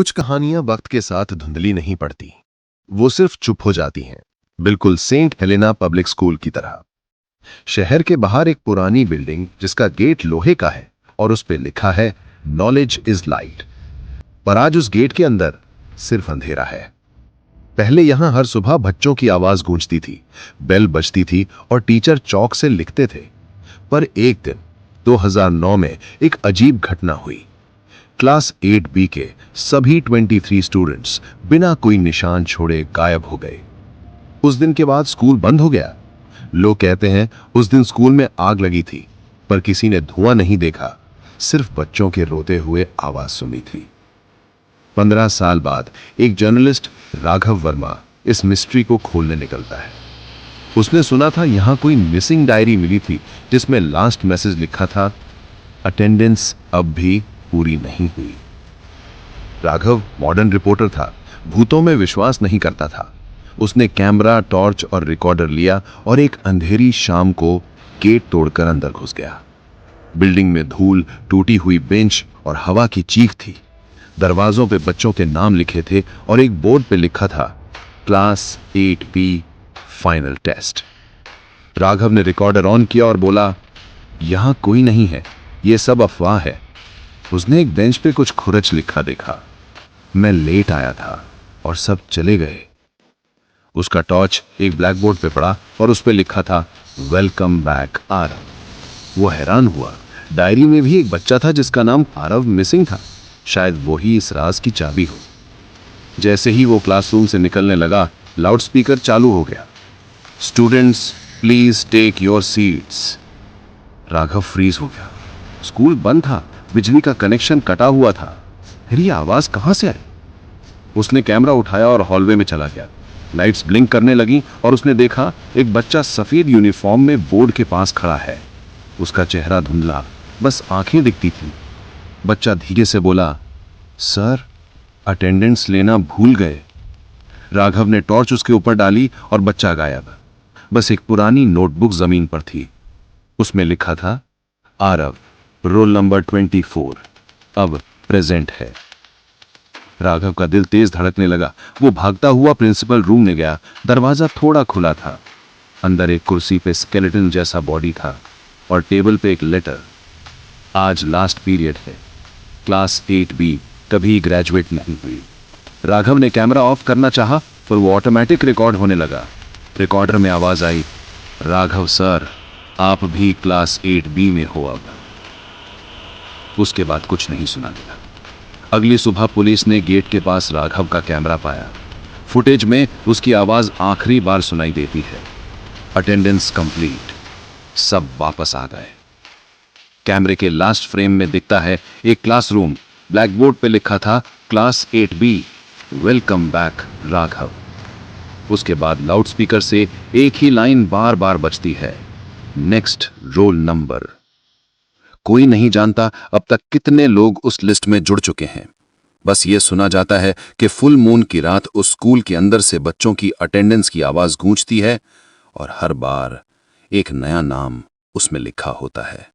कुछ कहानियां वक्त के साथ धुंधली नहीं पड़ती, वो सिर्फ चुप हो जाती हैं, बिल्कुल सेंट हेलेना पब्लिक स्कूल की तरह। शहर के बाहर एक पुरानी बिल्डिंग जिसका गेट लोहे का है और उस पे लिखा है नॉलेज इज लाइट। पर आज उस गेट के अंदर सिर्फ अंधेरा है। पहले यहां हर सुबह बच्चों की आवाज गूंजती थी, बेल बजती थी और टीचर चौक से लिखते थे। पर एक दिन 2009 में एक अजीब घटना हुई। क्लास 8B के सभी 23 स्टूडेंट्स बिना कोई निशान छोड़े गायब हो गए। उस दिन के बाद स्कूल बंद हो गया। लोग कहते हैं उस दिन स्कूल में आग लगी थी, पर किसी ने धुआं नहीं देखा, सिर्फ बच्चों के रोते हुए आवाज सुनी थी। 15 साल बाद एक जर्नलिस्ट राघव वर्मा इस मिस्ट्री को खोलने निकलता है। उसने सुना था यहां कोई मिसिंग डायरी मिली थी जिसमें लास्ट मैसेज लिखा था, अटेंडेंस अब भी पूरी नहीं हुई। राघव मॉडर्न रिपोर्टर था, भूतों में विश्वास नहीं करता था। उसने कैमरा, टॉर्च और रिकॉर्डर लिया और एक अंधेरी शाम को गेट तोड़कर अंदर घुस गया। बिल्डिंग में धूल, टूटी हुई बेंच और हवा की चीख थी। दरवाजों पे बच्चों के नाम लिखे थे और एक बोर्ड पे लिखा था, class 8B final test. Raghav ने रिकॉर्डर ऑन किया और बोला, यहां कोई नहीं है, यह सब अफवाह है। उसने एक बेंच पे कुछ खुरच लिखा देखा, मैं लेट आया था और सब चले गए। उसका टॉर्च एक ब्लैक बोर्ड पे पड़ा और उस पे लिखा था, वेलकम बैक आरव। वो हैरान हुआ, डायरी में भी एक बच्चा था जिसका नाम आरव मिसिंग था। शायद वही इस राज की चाबी हो। जैसे ही वो क्लासरूम से निकलने लगा, लाउडस्पीकर चालू हो गया, students please take your seats. Raghav freeze हो गया। स्कूल बंद था, बिजली का कनेक्शन कटा हुआ था। फिर ये आवाज कहां से आई? उसने कैमरा उठाया और हॉलवे में चला गया। लाइट्स ब्लिंक करने लगी और उसने देखा एक बच्चा सफेद यूनिफॉर्म में बोर्ड के पास खड़ा है। उसका चेहरा धुंधला, बस आंखें दिखती थी। बच्चा धीरे से बोला, सर अटेंडेंस लेना भूल गए। राघव ने टॉर्च उसके ऊपर डाली और बच्चा गायब। बस एक पुरानी नोटबुक जमीन पर थी। उसमें लिखा था, आरव रोल नंबर 24 अब प्रेजेंट है। राघव का दिल तेज धड़कने लगा। वो भागता हुआ प्रिंसिपल रूम में गया। दरवाजा थोड़ा खुला था। अंदर एक कुर्सी पे स्केलेटन जैसा बॉडी था और टेबल पे एक लेटर, आज लास्ट पीरियड है, क्लास 8B कभी ग्रेजुएट नहीं हुई। राघव ने कैमरा ऑफ करना चाहा, पर वो ऑटोमेटिक रिकॉर्ड होने लगा। रिकॉर्डर में आवाज आई, राघव सर आप भी क्लास 8B में हो अब। उसके बाद कुछ नहीं सुना गया। अगली सुबह पुलिस ने गेट के पास राघव का कैमरा पाया। फुटेज में उसकी आवाज आखिरी बार सुनाई देती है, अटेंडेंस कंप्लीट। सब वापस आ गए। कैमरे के लास्ट फ्रेम में दिखता है एक क्लासरूम। ब्लैक बोर्ड पे लिखा था, class 8B welcome back Raghav. उसके बाद लाउडस्पीकर से एक ही लाइन बार बार बजती है, नेक्स्ट रोल नंबर। कोई नहीं जानता अब तक कितने लोग उस लिस्ट में जुड़ चुके हैं। बस ये सुना जाता है कि फुल मून की रात उस स्कूल के अंदर से बच्चों की अटेंडेंस की आवाज गूंजती है और हर बार एक नया नाम उसमें लिखा होता है।